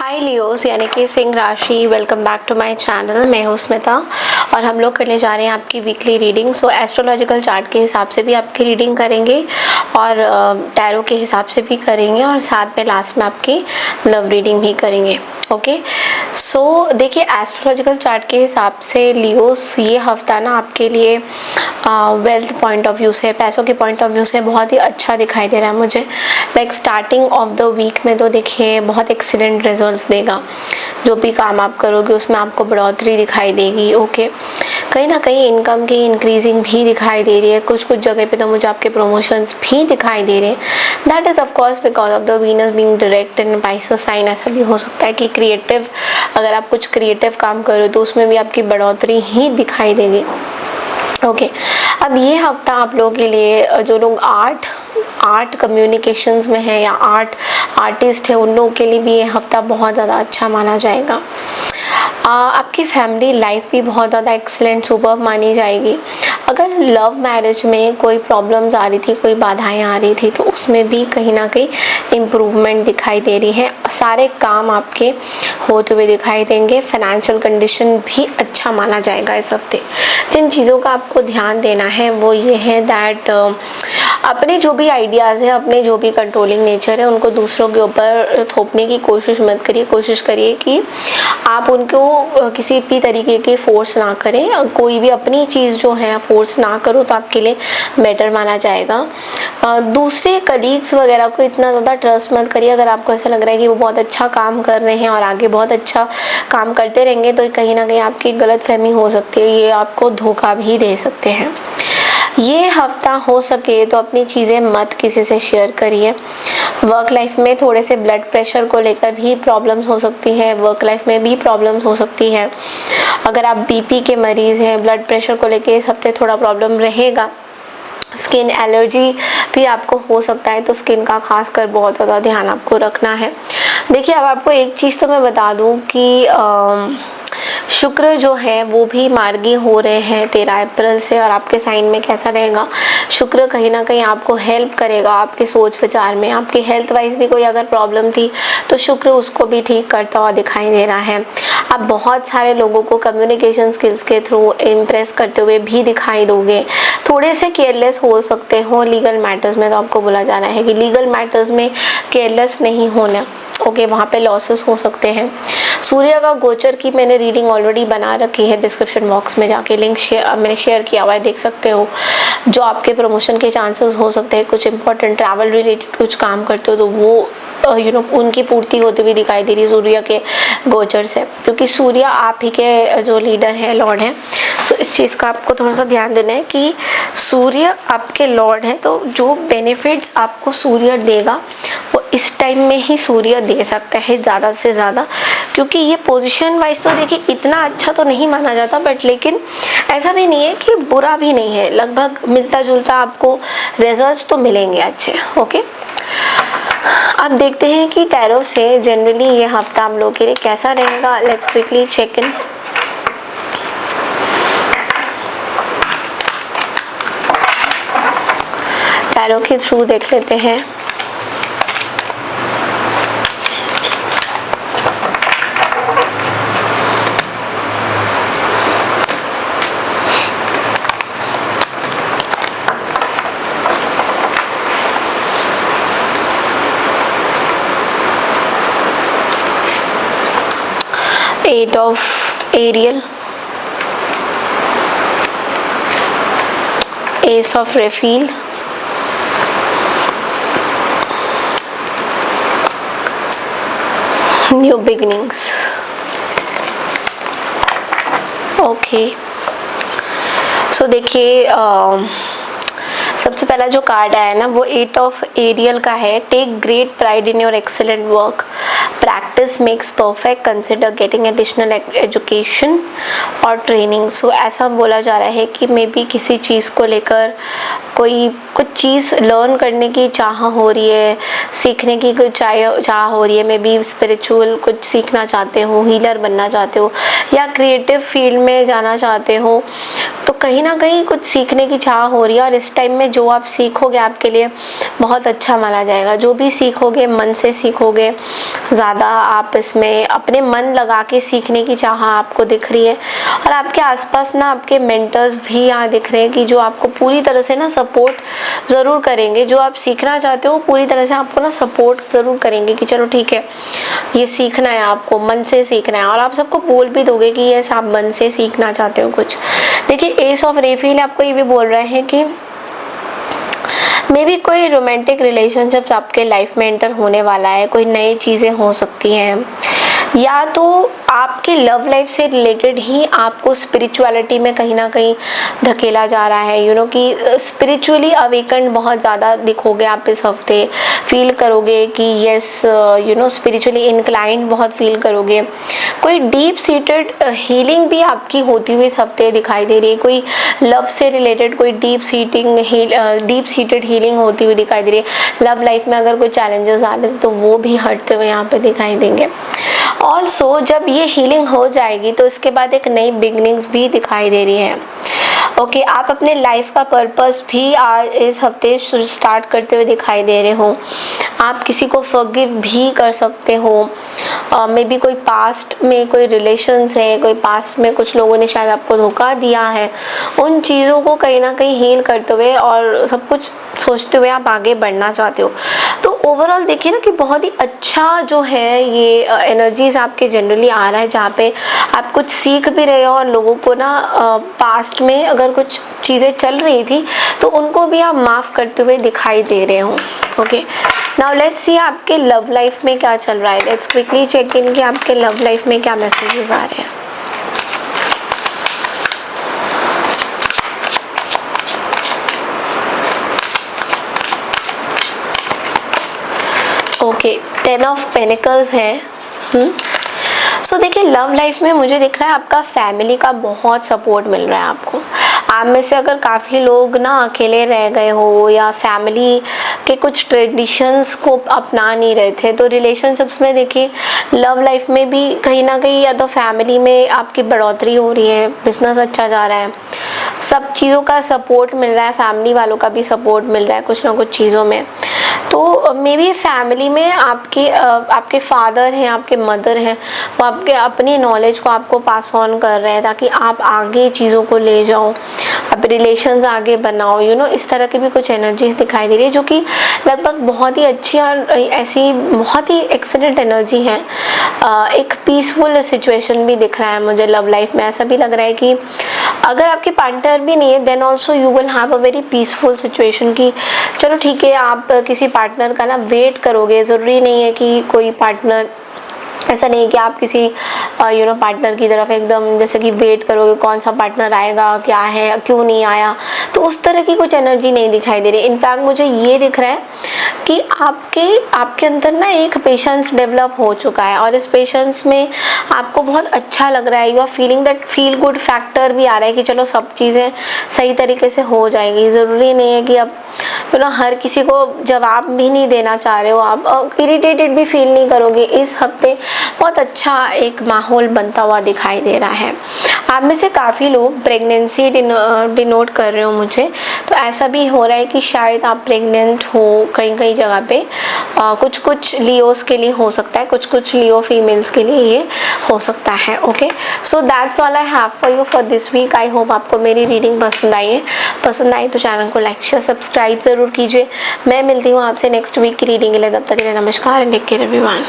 हाय Leos यानी कि सिंह राशि, welcome back to my channel. मैं हूँ स्मिता और हम लोग करने जा रहे हैं आपकी वीकली रीडिंग। सो एस्ट्रोलॉजिकल चार्ट के हिसाब से भी आपकी रीडिंग करेंगे और टैरो के हिसाब से भी करेंगे और साथ में लास्ट में आपकी लव रीडिंग भी करेंगे। ओके, सो देखिए एस्ट्रोलॉजिकल चार्ट के हिसाब से लियोस ये हफ्ता ना आपके लिए वेल्थ पॉइंट ऑफ व्यू से, पैसों के पॉइंट ऑफ व्यू से बहुत ही अच्छा दिखाई दे रहा है मुझे। Like starting of the week में तो देखिए बहुत एक्सीलेंट रिजल्ट्स देगा। जो भी काम आप करोगे उसमें आपको बढ़ोतरी दिखाई देगी। ओके, कहीं ना कहीं इनकम की इंक्रीजिंग भी दिखाई दे रही है। कुछ कुछ जगह पे तो मुझे आपके प्रमोशंस भी दिखाई दे रहे हैं। That is of course because of the Venus being direct in Pisces sign. ऐसा भी हो सकता है कि क्रिएटिव, अगर आप कुछ क्रिएटिव काम करो तो उसमें भी आपकी बढ़ोतरी ही दिखाई देगी। ओके, अब ये हफ्ता आप लोगों के लिए जो लोग आर्ट कम्युनिकेशंस में है या आर्टिस्ट है, उन लोगों के लिए भी ये हफ्ता बहुत ज़्यादा अच्छा माना जाएगा। आपकी फैमिली लाइफ भी बहुत ज़्यादा एक्सीलेंट सुपर मानी जाएगी। अगर लव मैरिज में कोई प्रॉब्लम्स आ रही थी, कोई बाधाएं आ रही थी, तो उसमें भी कहीं ना कहीं इम्प्रूवमेंट दिखाई दे रही है। सारे काम आपके होते हुए दिखाई देंगे। फाइनेंशियल कंडीशन भी अच्छा माना जाएगा इस हफ्ते। जिन चीज़ों का आपको ध्यान देना है वो ये है दैट अपने जो भी आइडियाज़ हैं, अपने जो भी कंट्रोलिंग नेचर है, उनको दूसरों के ऊपर थोपने की कोशिश मत करिए। कोशिश करिए कि आप उनको किसी भी तरीके के फोर्स ना करें। कोई भी अपनी चीज़ जो है फोर्स ना करो तो आपके लिए बेटर माना जाएगा। दूसरे कलीग्स वगैरह को इतना ज़्यादा ट्रस्ट मत करिए। अगर आपको ऐसा लग रहा है कि वो बहुत अच्छा काम कर रहे हैं और आगे बहुत अच्छा काम करते रहेंगे तो कहीं ना कहीं आपकी गलतफहमी हो सकती है, ये आपको धोखा भी दे सकते हैं। ये हफ्ता हो सके तो अपनी चीज़ें मत किसी से शेयर करिए। वर्क लाइफ में थोड़े से ब्लड प्रेशर को लेकर भी प्रॉब्लम्स हो सकती है। वर्क लाइफ में भी प्रॉब्लम्स हो सकती है। अगर आप बीपी के मरीज़ हैं, ब्लड प्रेशर को लेकर इस हफ्ते थोड़ा प्रॉब्लम रहेगा। स्किन एलर्जी भी आपको हो सकता है, तो स्किन का खासकर बहुत ज़्यादा ध्यान आपको रखना है। देखिए, अब आपको एक चीज़ तो मैं बता दूं कि शुक्र जो है वो भी मार्गी हो रहे हैं 13 अप्रैल से। और आपके साइन में कैसा रहेगा, शुक्र कहीं ना कहीं आपको हेल्प करेगा आपके सोच विचार में। आपकी हेल्थ वाइज भी कोई अगर प्रॉब्लम थी तो शुक्र उसको भी ठीक करता हुआ दिखाई दे रहा है। आप बहुत सारे लोगों को कम्युनिकेशन स्किल्स के थ्रू इम्प्रेस करते हुए भी दिखाई दोगे। थोड़े से केयरलेस हो सकते हो लीगल मैटर्स में, तो आपको बोला जा रहा है कि लीगल मैटर्स में केयरलेस नहीं होना। ओके, वहाँ पे लॉसेस हो सकते हैं। सूर्य का गोचर की मैंने रीडिंग ऑलरेडी बना रखी है, डिस्क्रिप्शन बॉक्स में जाके लिंक मैंने शेयर किया हुआ है, देख सकते हो। जो आपके प्रमोशन के चांसेस हो सकते हैं, कुछ इंपॉर्टेंट ट्रैवल रिलेटेड कुछ काम करते हो तो वो उनकी पूर्ति होती हुई दिखाई दे रही है सूर्य के गोचर से, क्योंकि सूर्य आप ही के जो लीडर है, लॉर्ड है। तो इस चीज़ का आपको थोड़ा सा ध्यान देना है कि सूर्य आपके लॉर्ड है, तो जो बेनिफिट्स आपको सूर्य देगा वो इस टाइम में ही सूर्य दे सकता है ज़्यादा से ज़्यादा। क्योंकि ये पोजीशन वाइज तो देखिए इतना अच्छा तो नहीं माना जाता, बट लेकिन ऐसा भी नहीं है कि बुरा भी नहीं है। लगभग मिलता जुलता आपको रिजल्ट्स तो मिलेंगे अच्छे। ओके, अब देखते हैं कि टैरो से जनरली ये हफ्ता हम लोगों के लिए कैसा रहेगा। Let's quickly check in. Tarot के थ्रू देख लेते हैं। Eight of Ariel, Ace of Raphael, New Beginnings. Okay, so देखिए सबसे पहला जो कार्ड आया ना वो 8 ऑफ एरियल का है। Take great pride in your excellent work, practice makes perfect, consider getting additional education और ट्रेनिंग। सो ऐसा बोला जा रहा है कि मे बी किसी चीज़ को लेकर कोई कुछ चीज़ लर्न करने की चाह हो रही है, सीखने की कुछ चाह हो रही है, मे बी स्पिरिचुअल कुछ सीखना चाहते हो, हीलर बनना चाहते हो या क्रिएटिव फील्ड में जाना चाहते हो, तो कहीं ना कहीं कुछ सीखने की चाह हो रही है। और इस टाइम में जो आप सीखोगे आपके लिए बहुत अच्छा माना जाएगा। जो भी सीखोगे मन से सीखोगे, ज़्यादा आप इसमें अपने मन लगा के सीखने की चाह आपको दिख रही है। और आपके आसपास ना आपके मेंटर्स भी यहाँ दिख रहे हैं कि जो आपको पूरी तरह से ना सपोर्ट ज़रूर करेंगे। जो आप सीखना चाहते हो पूरी तरह से आपको ना सपोर्ट ज़रूर करेंगे कि चलो ठीक है, ये सीखना है, आपको मन से सीखना है। और आप सबको बोल भी दोगे कि यस आप मन से सीखना चाहते हो कुछ। देखिए एस ऑफ रेफिल आपको ये भी बोल रहे हैं कि मे बी कोई रोमांटिक रिलेशनशिप्स आपके लाइफ में एंटर होने वाला है, कोई नई चीज़ें हो सकती हैं, या तो आपके लव लाइफ से रिलेटेड ही आपको स्पिरिचुअलिटी में कहीं ना कहीं धकेला जा रहा है। यू नो कि स्पिरिचुअली अवेकन्ड बहुत ज़्यादा दिखोगे आप इस हफ्ते, फील करोगे कि yes you know spiritually inclined बहुत फील करोगे। कोई डीप सीटेड हीलिंग भी आपकी होती हुई इस हफ्ते दिखाई दे रही है। कोई लव से रिलेटेड कोई डीप सीटेड हीलिंग होती हुई दिखाई दे रही है। लव लाइफ में अगर कोई चैलेंजेस आ रहे थे तो वो भी हटते हुए यहाँ पे दिखाई देंगे। ऑल्सो जब ये हीलिंग हो जाएगी तो इसके बाद एक नई बिगनिंग्स भी दिखाई दे रही है। ओके आप अपने लाइफ का पर्पस भी आज इस हफ्ते स्टार्ट करते हुए दिखाई दे रहे हो। आप किसी को फॉरगिव भी कर सकते हो। मे बी कोई पास्ट में कोई रिलेशंस है, कोई पास्ट में कुछ लोगों ने शायद आपको धोखा दिया है, उन चीज़ों को कहीं ना कहीं हील करते हुए और सब कुछ सोचते हुए आप आगे बढ़ना चाहते हो। तो ओवरऑल देखिए ना कि बहुत ही अच्छा जो है ये एनर्जीज आपके जनरली आ रहा है, जहाँ पे आप कुछ सीख भी रहे हो और लोगों को ना पास्ट में अगर कुछ चीज़ें चल रही थी तो उनको भी आप माफ़ करते हुए दिखाई दे रहे हो। ओके नाउ लेट्स सी आपके लव लाइफ में क्या चल रहा है। लेट्स क्विकली चेक इन कि आपके लव लाइफ में क्या मैसेजेस आ रहे हैं। ओके 10 ऑफ पेनिकल्स है। सो देखिए लव लाइफ में मुझे दिख रहा है आपका फैमिली का बहुत सपोर्ट मिल रहा है आपको। आप में से अगर काफ़ी लोग ना अकेले रह गए हो या फैमिली के कुछ ट्रेडिशंस को अपना नहीं रहे थे, तो रिलेशनशिप्स में देखिए लव लाइफ में भी कहीं ना कहीं या तो फैमिली में आपकी बढ़ोतरी हो रही है, बिजनेस अच्छा जा रहा है, सब चीज़ों का सपोर्ट मिल रहा है, फैमिली वालों का भी सपोर्ट मिल रहा है कुछ ना कुछ चीज़ों में। तो मे बी फैमिली में आपके फादर हैं, आपके मदर हैं, वो आपके अपनी नॉलेज को आपको पास ऑन कर रहे हैं ताकि आप आगे चीज़ों को ले जाओ, आप रिलेशंस आगे बनाओ। यू नो इस तरह की भी कुछ एनर्जीज दिखाई दे रही है जो कि लगभग बहुत ही अच्छी और ऐसी बहुत ही एक्सीलेंट एनर्जी है। एक पीसफुल सिचुएशन भी दिख रहा है मुझे लव लाइफ में। ऐसा भी लग रहा है कि अगर आपके पार्टनर भी नहीं है then also you will have a very peaceful situation कि चलो ठीक है, आप किसी पार्टनर का ना वेट करोगे। ज़रूरी नहीं है कि कोई पार्टनर, ऐसा नहीं कि आप किसी यू नो पार्टनर की तरफ एकदम जैसे कि वेट करोगे कौन सा पार्टनर आएगा, क्या है, क्यों नहीं आया, तो उस तरह की कुछ एनर्जी नहीं दिखाई दे रही। इनफैक्ट मुझे ये दिख रहा है कि आपके अंदर ना एक पेशेंस डेवलप हो चुका है और इस पेशेंस में आपको बहुत अच्छा लग रहा है। You are feeling that feel good factor भी आ रहा है कि चलो सब चीज़ें सही तरीके से हो जाएगी। ज़रूरी नहीं है कि अब यू नो हर किसी को जवाब भी नहीं देना चाह रहे हो, आप इरिटेटेड भी फील नहीं करोगे। इस हफ्ते बहुत अच्छा एक माहौल बनता हुआ दिखाई दे रहा है। आप में से काफ़ी लोग प्रेगनेंसी डिनोट कर रहे हो मुझे, तो ऐसा भी हो रहा है कि शायद आप प्रेग्नेंट हो कहीं कहीं जगह पे। कुछ लियोस के लिए हो सकता है, कुछ लियो फीमेल्स के लिए ये हो सकता है। Okay so that's all I have for you for this week. I hope आपको मेरी रीडिंग पसंद आई तो चैनल को लाइक शेयर सब्सक्राइब ज़रूर कीजिए। मैं मिलती हूँ आपसे नेक्स्ट वीक की रीडिंग के लिए। तब तक के लिए नमस्कार एंड टेक केयर एवरीवन।